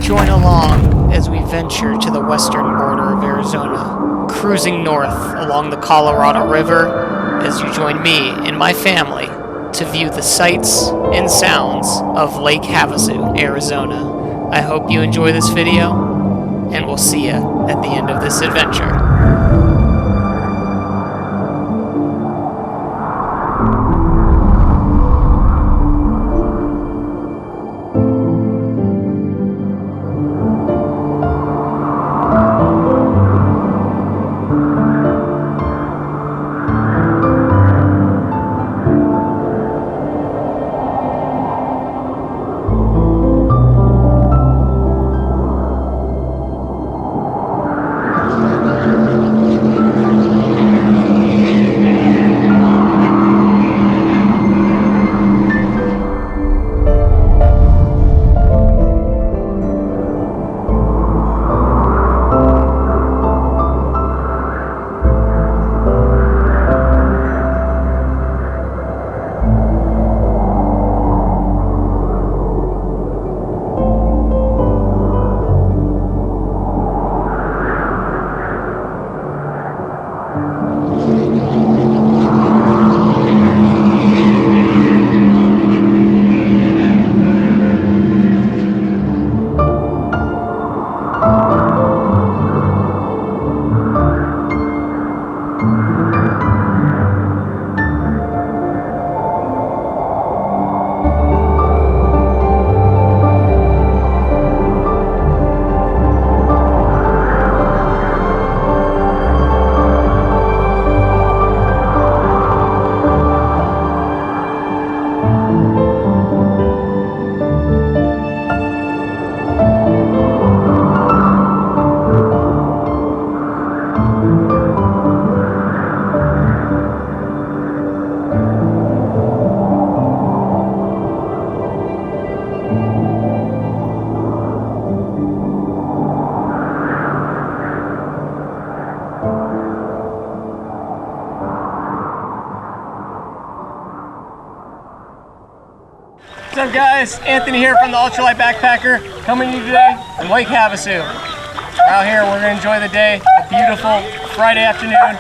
Join along as we venture to the western border of Arizona, cruising north along the Colorado River as you join me and my family to view the sights and sounds of Lake Havasu, Arizona. I hope you enjoy this video, and we'll see you at the end of this adventure. What's up guys, Anthony here from the Ultralight Backpacker, coming to you today from Lake Havasu. We're out here, we're going to enjoy the day, a beautiful Friday afternoon,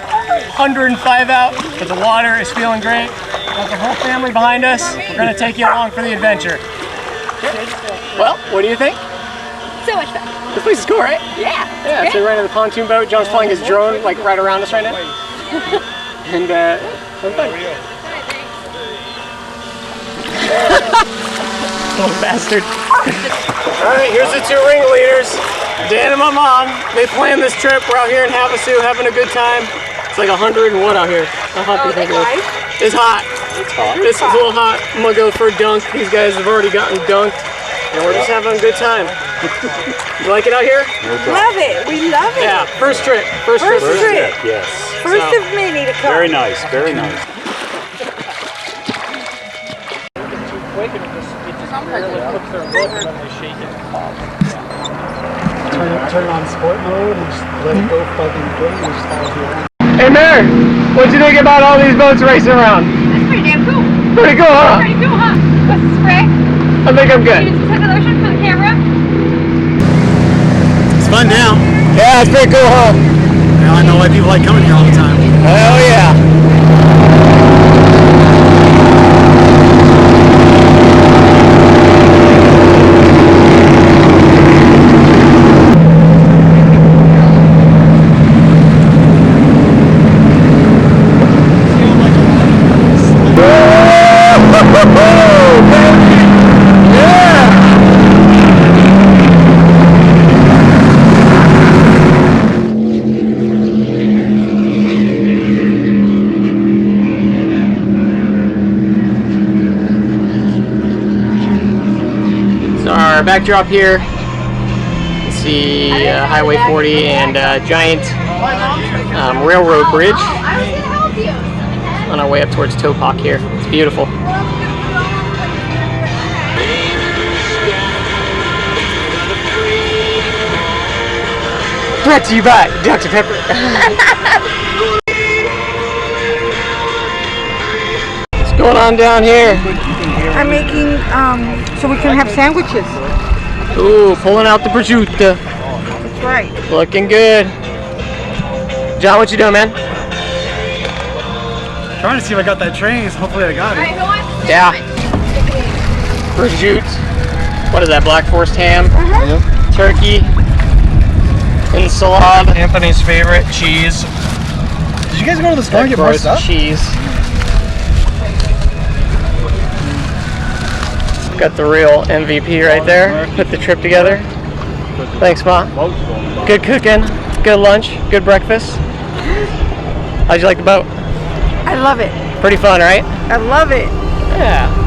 105 out, but the water is feeling great. Got the whole family behind us, we're going to take you along for the adventure. Well, what do you think? So much fun. This place is cool, right? Yeah. Yeah, so we're right in the pontoon boat, John's flying his drone like right around us right now. And have fun. Little bastard. Alright, here's the two ringleaders. Dan and my mom. They planned this trip. We're out here in Havasu having a good time. It's like 100 and what out here? How hot do you think it is? It's hot. It's hot. This is a little hot. I'm gonna go for a dunk. These guys have already gotten dunked. And we're just having a good time. You like it out here? Love it. We love it. Yeah, first trip. First trip. Yes. First of many to come. Very nice, very nice. Quick and it just barely cooks their lip when they shake it. Turn on sport mode and just let it go fucking quick and just follow you around. Hey Mary, what'd you think about all these boats racing around? That's pretty damn cool. Pretty cool, huh? Pretty cool, huh? What's the spray? I think I'm good. You just took a lotion for the camera? It's fun now. Yeah, it's pretty cool, huh? Now I know why people like coming here all the time. Hell yeah. Our backdrop here, you see Highway 40 and giant railroad bridge on our way up towards Topak here. It's beautiful. Brought to you by Dr. Pepper. What's going on down here? I'm making so we can have sandwiches. Ooh, pulling out the prosciutto. That's right. Looking good. John, what you doing, man? Trying to see if I got that train. So hopefully I got it. Yeah. Prosciutto. What is that? Black Forest ham, turkey, ensalada. Anthony's favorite cheese. Did you guys go to the store and get more stuff? Cheese. Got the real MVP right there. Put the trip together. Thanks, Ma. Good cooking, good lunch, good breakfast. How'd you like the boat? I love it. Pretty fun, right? I love it. Yeah.